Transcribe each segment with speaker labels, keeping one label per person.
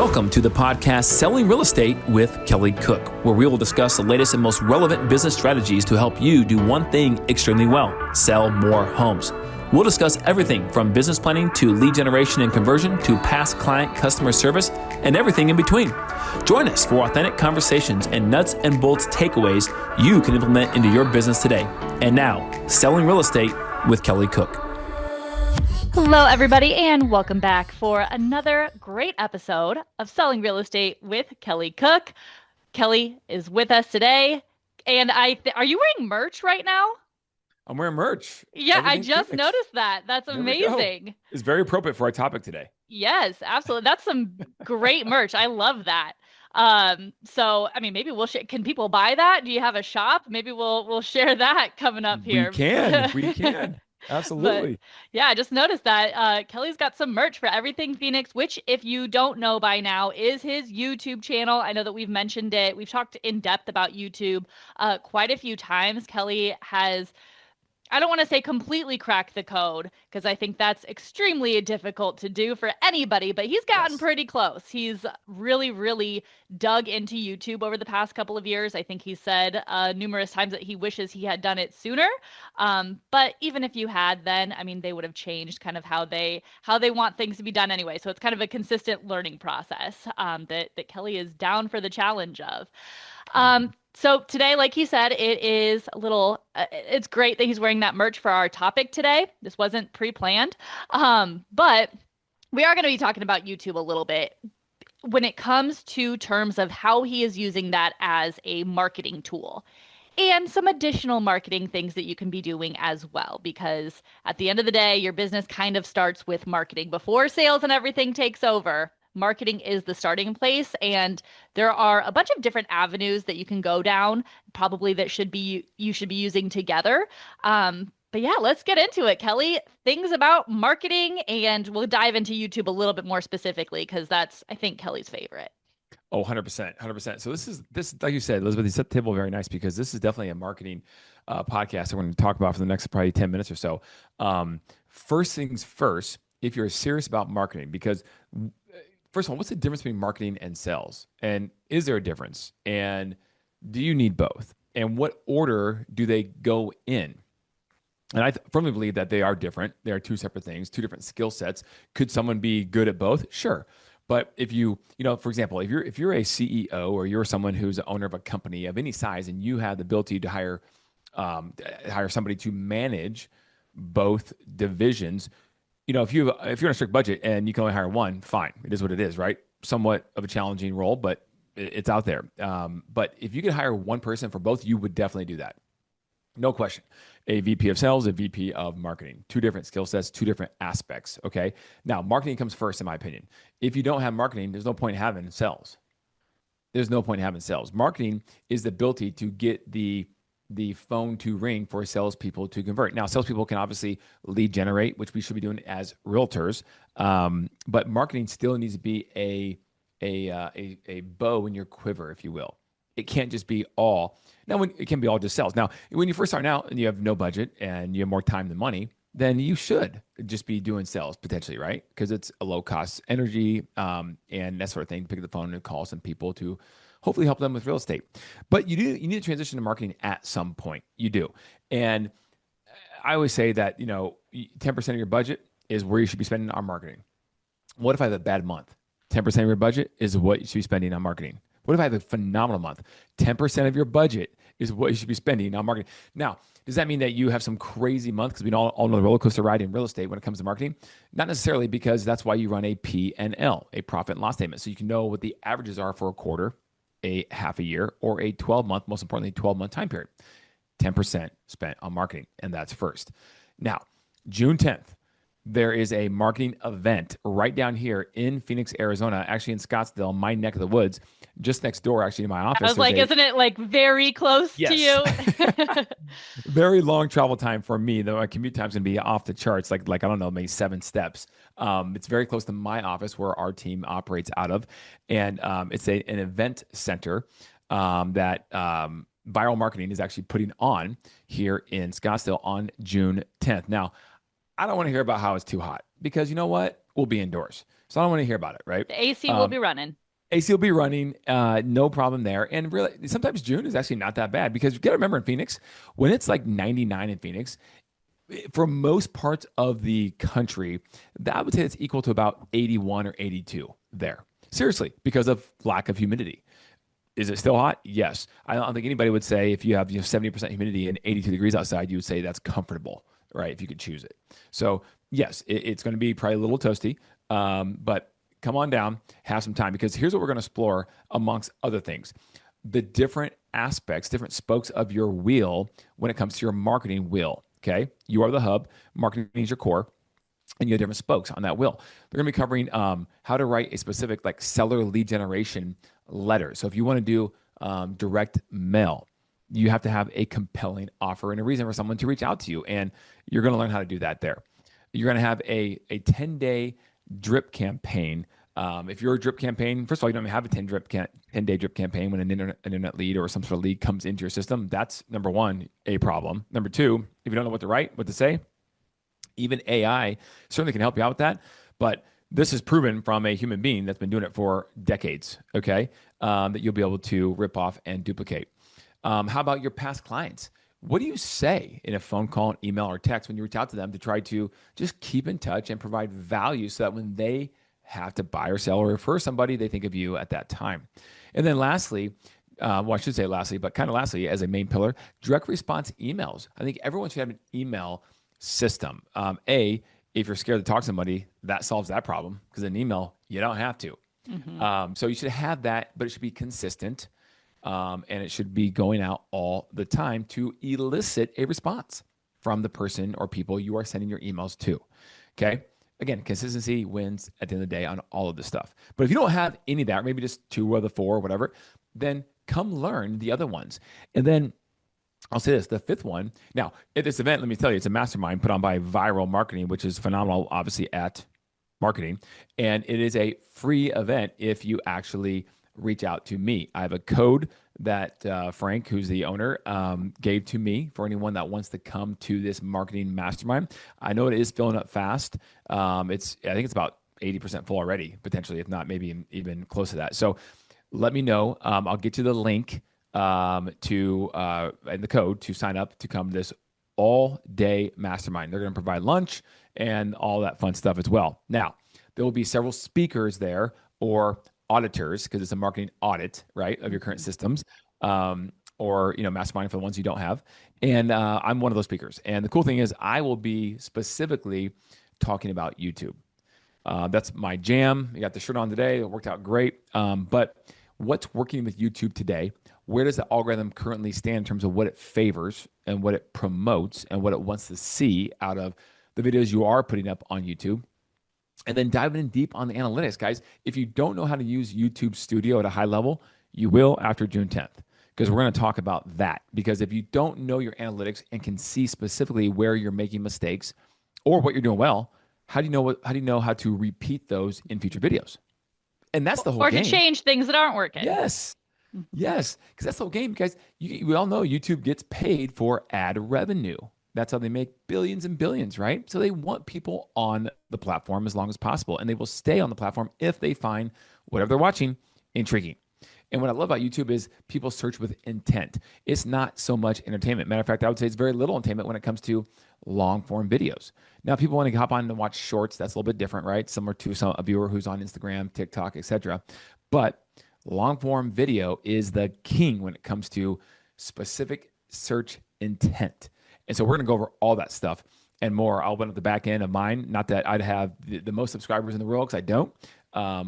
Speaker 1: Welcome to the podcast Selling Real Estate with Kelly Cook, where we will discuss the latest and most relevant business strategies to help you do one thing extremely well: sell more homes. We'll discuss everything from business planning to lead generation and conversion to past client customer service and everything in between. Join us for authentic conversations and nuts and bolts takeaways you can implement into your business today. And now, Selling Real Estate with Kelly Cook.
Speaker 2: Hello, everybody, and welcome back for another great episode of Selling Real Estate with Kelly Cook. Kelly is with us today, and are you wearing merch right now?
Speaker 1: I'm wearing merch.
Speaker 2: Yeah, I just noticed that. That's amazing.
Speaker 1: It's very appropriate for our topic today.
Speaker 2: Yes, absolutely. That's some great merch. I love that. So I mean, maybe we'll share. Can people buy that? Do you have a shop? Maybe we'll share that coming up here.
Speaker 1: We can. Absolutely.
Speaker 2: But, yeah, I just noticed that Kelly's got some merch for Everything Phoenix, which, if you don't know by now, is his YouTube channel. I know that we've mentioned it. We've talked in depth about YouTube quite a few times. Kelly has, I don't want to say completely cracked the code, because I think that's extremely difficult to do for anybody, but he's gotten pretty close. He's really, really dug into YouTube over the past couple of years. I think he said numerous times that he wishes he had done it sooner. But even if you had, then, I mean, they would have changed kind of how they want things to be done anyway. So it's kind of a consistent learning process that Kelly is down for the challenge of. So today, like he said, it is it's great that he's wearing that merch for our topic today. This wasn't pre-planned, but we are going to be talking about YouTube a little bit when it comes to terms of how he is using that as a marketing tool and some additional marketing things that you can be doing as well. Because at the end of the day, your business kind of starts with marketing before sales and everything takes over. Marketing is the starting place, and there are a bunch of different avenues that you can go down, probably that you should be using together. But yeah, let's get into it, Kelly. Things about marketing, and we'll dive into YouTube a little bit more specifically, because that's, I think, Kelly's favorite.
Speaker 1: Oh, 100%, 100%. So this, like you said, Elizabeth, you set the table very nice, because this is definitely a marketing podcast that we're going to talk about for the next probably 10 minutes or so. First things first, if you're serious about marketing, because first of all, what's the difference between marketing and sales? And is there a difference? And do you need both? And what order do they go in? And I firmly believe that they are different. They are two separate things, two different skill sets. Could someone be good at both? Sure. But if for example, if you're a CEO or you're someone who's the owner of a company of any size, and you have the ability to hire somebody to manage both divisions, if you're on a strict budget and you can only hire one, fine. It is what it is, right? Somewhat of a challenging role, but it's out there. But if you could hire one person for both, you would definitely do that. No question. A VP of sales, a VP of marketing. Two different skill sets, two different aspects, okay? Now, marketing comes first, in my opinion. If you don't have marketing, there's no point in having sales. There's no point in having sales. Marketing is the ability to get the phone to ring for salespeople to convert. Now, salespeople can obviously lead generate, which we should be doing as realtors, but marketing still needs to be a bow in your quiver, if you will. It can't just be all. Now, it can be all just sales. Now, when you first start out and you have no budget and you have more time than money, then you should just be doing sales potentially, right? Because it's a low cost energy and that sort of thing. Pick up the phone and call some people to hopefully help them with real estate. But you need to transition to marketing at some point. You do. And I always say that, 10% of your budget is where you should be spending on marketing. What if I have a bad month? 10% of your budget is what you should be spending on marketing. What if I have a phenomenal month? 10% of your budget is what you should be spending on marketing. Now, does that mean that you have some crazy month? Because we all know the roller coaster ride in real estate when it comes to marketing. Not necessarily, because that's why you run a P&L, a profit and loss statement. So you can know what the averages are for a quarter, a half a year, or a 12-month, most importantly, 12-month time period. 10% spent on marketing, and that's first. Now, June 10th, there is a marketing event right down here in Phoenix, Arizona, actually in Scottsdale, my neck of the woods, just next door, actually, to my office.
Speaker 2: I was like, isn't it like very close to you?
Speaker 1: Very long travel time for me, though. My commute time's going to be off the charts, like I don't know, maybe 7 steps. It's very close to my office where our team operates out of. And it's an event center that Viral Marketing is actually putting on here in Scottsdale on June 10th. Now, I don't want to hear about how it's too hot, because you know what? will be indoors. So I don't want to hear about it, right?
Speaker 2: The AC will
Speaker 1: Um,
Speaker 2: be running.
Speaker 1: AC will be running, no problem there. And really, sometimes June is actually not that bad because you got to remember in Phoenix, when it's like 99 in Phoenix, for most parts of the country, that I would say it's equal to about 81 or 82 there. Seriously, because of lack of humidity. Is it still hot? Yes. I don't think anybody would say if you have 70% humidity and 82 degrees outside, you would say that's comfortable, right? If you could choose it. So yes, it's going to be probably a little toasty, but come on down, have some time because here's what we're going to explore amongst other things. The different aspects, different spokes of your wheel when it comes to your marketing wheel. Okay. You are the hub, marketing is your core and you have different spokes on that wheel. They're going to be covering how to write a specific like seller lead generation letter. So if you want to do direct mail, you have to have a compelling offer and a reason for someone to reach out to you. And you're going to learn how to do that there. You're going to have a 10-day drip campaign. If you're a drip campaign, first of all, you don't have a 10-day drip campaign when an internet lead or some sort of lead comes into your system. That's number one, a problem. Number two, if you don't know what to write, what to say, even AI certainly can help you out with that. But this is proven from a human being that's been doing it for decades, okay? That you'll be able to rip off and duplicate. How about your past clients? What do you say in a phone call, email, or text when you reach out to them to try to just keep in touch and provide value so that when they have to buy or sell or refer somebody, they think of you at that time? And then lastly, well, I should say lastly, but kind of lastly, as a main pillar, direct response emails. I think everyone should have an email system. If you're scared to talk to somebody, that solves that problem because in email, you don't have to. So you should have that, but it should be consistent and it should be going out all the time to elicit a response from the person or people you are sending your emails to. Okay. Again, consistency wins at the end of the day on all of this stuff. But if you don't have any of that, maybe just 2 of the 4 or whatever, then come learn the other ones. And then I'll say this, the 5th one. Now, at this event, let me tell you, it's a mastermind put on by Viral Marketing, which is phenomenal, obviously, at marketing. And it is a free event if you actually reach out to me. I have a code that Frank, who's the owner, gave to me for anyone that wants to come to this marketing mastermind. I know it is filling up fast. I think it's about 80% full already, potentially, if not maybe even close to that. So let me know. I'll get you the link and the code to sign up to come to this all-day mastermind. They're going to provide lunch and all that fun stuff as well. Now, there will be several speakers there or auditors because it's a marketing audit, right, of your current systems, or mastermind for the ones you don't have. And I'm one of those speakers. And the cool thing is, I will be specifically talking about YouTube. That's my jam. You got the shirt on today. It worked out great. But what's working with YouTube today? Where does the algorithm currently stand in terms of what it favors and what it promotes and what it wants to see out of the videos you are putting up on YouTube? And then diving in deep on the analytics, guys. If you don't know how to use YouTube Studio at a high level, you will after June 10th, because we're going to talk about that. Because if you don't know your analytics and can see specifically where you're making mistakes or what you're doing well, how do you know how to repeat those in future videos? And that's the whole
Speaker 2: Or
Speaker 1: game.
Speaker 2: to change things that aren't working.
Speaker 1: Yes. Yes. Because that's the whole game, guys. We all know YouTube gets paid for ad revenue. That's how they make billions and billions, right? So they want people on the platform as long as possible. And they will stay on the platform if they find whatever they're watching intriguing. And what I love about YouTube is people search with intent. It's not so much entertainment. Matter of fact, I would say it's very little entertainment when it comes to long form videos. Now, people want to hop on and watch shorts. That's a little bit different, right? Similar to a viewer who's on Instagram, TikTok, etc. But long form video is the king when it comes to specific search intent. And so we're going to go over all that stuff and more. I'll open up the back end of mine. Not that I'd have the most subscribers in the world, because I don't.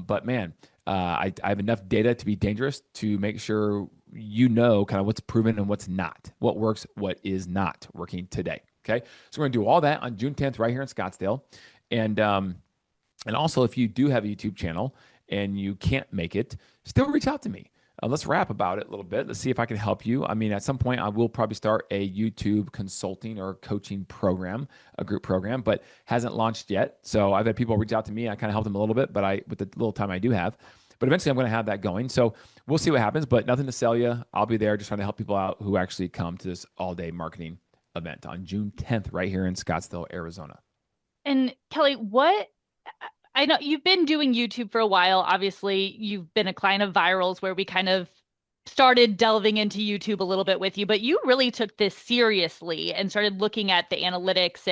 Speaker 1: But man, I have enough data to be dangerous to make sure you know kind of what's proven and what's not, what works, what is not working today. Okay, so we're going to do all that on June 10th right here in Scottsdale. And also, if you do have a YouTube channel and you can't make it, still reach out to me. Let's rap about it a little bit. Let's see if I can help you. I mean, at some point, I will probably start a YouTube consulting or coaching program, a group program, but hasn't launched yet. So I've had people reach out to me. I kind of help them a little bit, but with the little time I do have. But eventually, I'm going to have that going. So we'll see what happens, but nothing to sell you. I'll be there just trying to help people out who actually come to this all-day marketing event on June 10th right here in Scottsdale, Arizona.
Speaker 2: And Kelly, I know you've been doing YouTube for a while. Obviously, you've been a client of Viral's where we kind of started delving into YouTube a little bit with you, but you really took this seriously and started looking at the analytics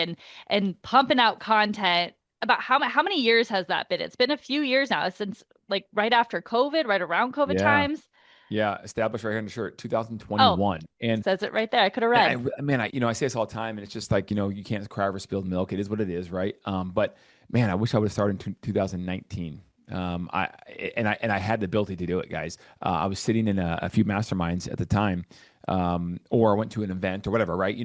Speaker 2: and pumping out content. About how many years has that been? It's been a few years now, since like right after COVID, right around COVID
Speaker 1: Yeah.
Speaker 2: times.
Speaker 1: Yeah. Established right here in the shirt,
Speaker 2: Oh,
Speaker 1: 2021. And
Speaker 2: says it right there. I could have read.
Speaker 1: man, I say this all the time, and it's just like, you can't cry over spilled milk. It is what it is, right? But man, I wish I would have started in 2019. I had the ability to do it, guys. I was sitting in a few masterminds at the time, or I went to an event or whatever, right?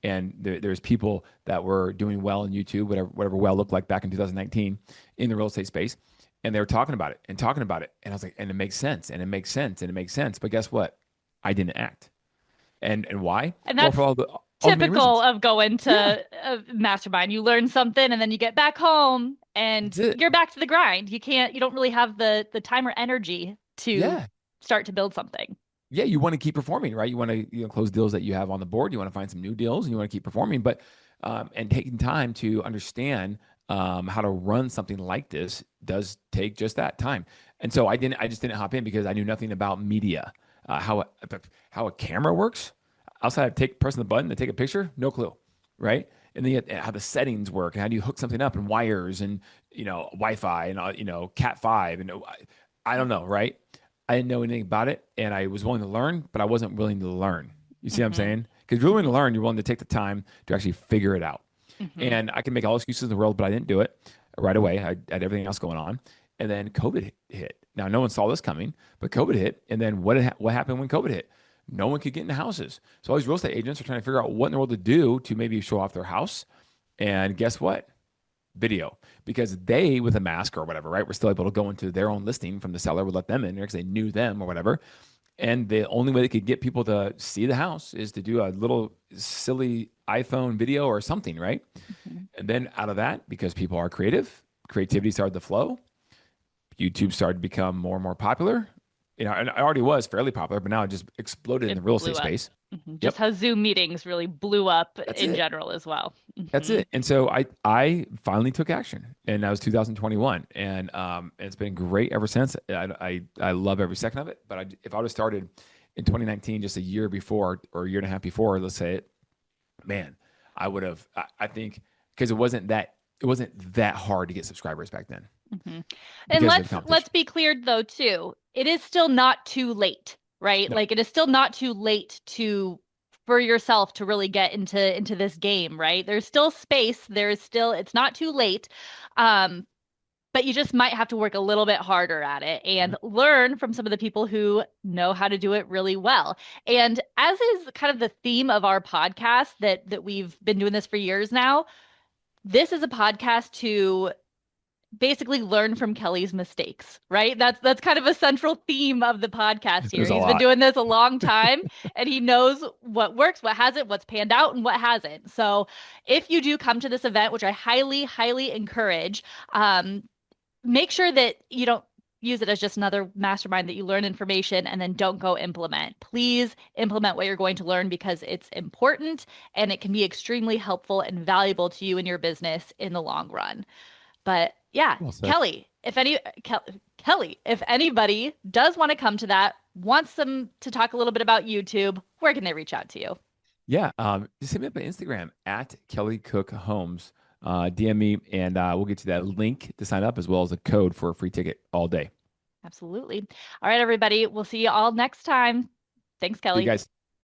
Speaker 1: And there's people that were doing well in YouTube, whatever well looked like back in 2019 in the real estate space, and they were talking about it and talking about it, and I was like, and it makes sense, and it makes sense, and it makes sense. But guess what? I didn't act. And why?
Speaker 2: And
Speaker 1: Well,
Speaker 2: that's
Speaker 1: for all the main
Speaker 2: typical
Speaker 1: reasons.
Speaker 2: of going
Speaker 1: Yeah,
Speaker 2: to a mastermind. You learn something and then you get back home and
Speaker 1: that's it.
Speaker 2: you're back to the grind. You don't really have the time or energy to
Speaker 1: Yeah.
Speaker 2: start to build something.
Speaker 1: Yeah, you want to keep performing, right? You want to close deals that you have on the board. You want to find some new deals, and you want to keep performing. But and taking time to understand how to run something like this does take just that time. And so I just didn't hop in because I knew nothing about media, how a camera works. Outside of pressing the button to take a picture, no clue, right? And then how the settings work and how do you hook something up and wires and Wi-Fi and Cat 5 and I don't know, right? I didn't know anything about it, and I was willing to learn, but I wasn't willing to learn. You see what I'm
Speaker 2: Hmm.
Speaker 1: saying? Because you're willing to learn, you're willing to take the time to actually figure it out.
Speaker 2: Hmm.
Speaker 1: And I can make all excuses in the world, but I didn't do it right away. I had everything else going on, and then COVID hit. Now, no one saw this coming, but COVID hit, and then what happened when COVID hit? No one could get into houses. So all these real estate agents are trying to figure out what in the world to do to maybe show off their house. And guess what? Video, because they, with a mask or whatever, right, were still able to go into their own listing from the seller, would let them in there because they knew them or whatever. And the only way they could get people to see the house is to do a little silly iPhone video or something, right?
Speaker 2: Hmm.
Speaker 1: And then out of that, because people are creative, creativity started to flow. YouTube started to become more and more popular. And it already was fairly popular, but now it just exploded in
Speaker 2: It
Speaker 1: the real
Speaker 2: blew
Speaker 1: estate
Speaker 2: up.
Speaker 1: space.
Speaker 2: Just
Speaker 1: Yep,
Speaker 2: how Zoom meetings really blew up
Speaker 1: that's
Speaker 2: in
Speaker 1: it.
Speaker 2: general as well.
Speaker 1: That's
Speaker 2: Hmm.
Speaker 1: it. And so I finally took action, and that was 2021, and it's been great ever since. I love every second of it. But if I would have started in 2019, just a year before or a year and a half before, let's say it, man, I would have. I think because it wasn't that hard to get subscribers back then
Speaker 2: Hmm. And
Speaker 1: because of the
Speaker 2: let's
Speaker 1: competition.
Speaker 2: be clear though too. It is still not too late, right?
Speaker 1: No,
Speaker 2: Like it is still not too late to for yourself to really get into this game, right? There's still space. There's still it's not too late. Um, but you just might have to work a little bit harder at it
Speaker 1: mhm.
Speaker 2: and learn from some of the people who know how to do it really well. And as is kind of the theme of our podcast that we've been doing this for years now, this is a podcast to basically learn from Kelly's mistakes, right? That's kind of a central theme of the podcast here.
Speaker 1: There's a
Speaker 2: He's been
Speaker 1: lot.
Speaker 2: doing this a long time and he knows what works, what hasn't, what's panned out and what hasn't. So, if you do come to this event, which I highly encourage, make sure that you don't use it as just another mastermind that you learn information and then don't go implement. Please implement what you're going to learn because it's important and it can be extremely helpful and valuable to you and your business in the long run. But yeah,
Speaker 1: Well said.
Speaker 2: Kelly, if anybody does want to come to that, wants them to talk a little bit about YouTube, where can they reach out to you?
Speaker 1: Yeah, just hit me up on Instagram at Kelly Cook Homes. DM me, and we'll get you that link to sign up as well as a code for a free ticket all day.
Speaker 2: Absolutely. All right, everybody. We'll see you all next time. Thanks,
Speaker 1: See you
Speaker 2: Kelly.
Speaker 1: guys.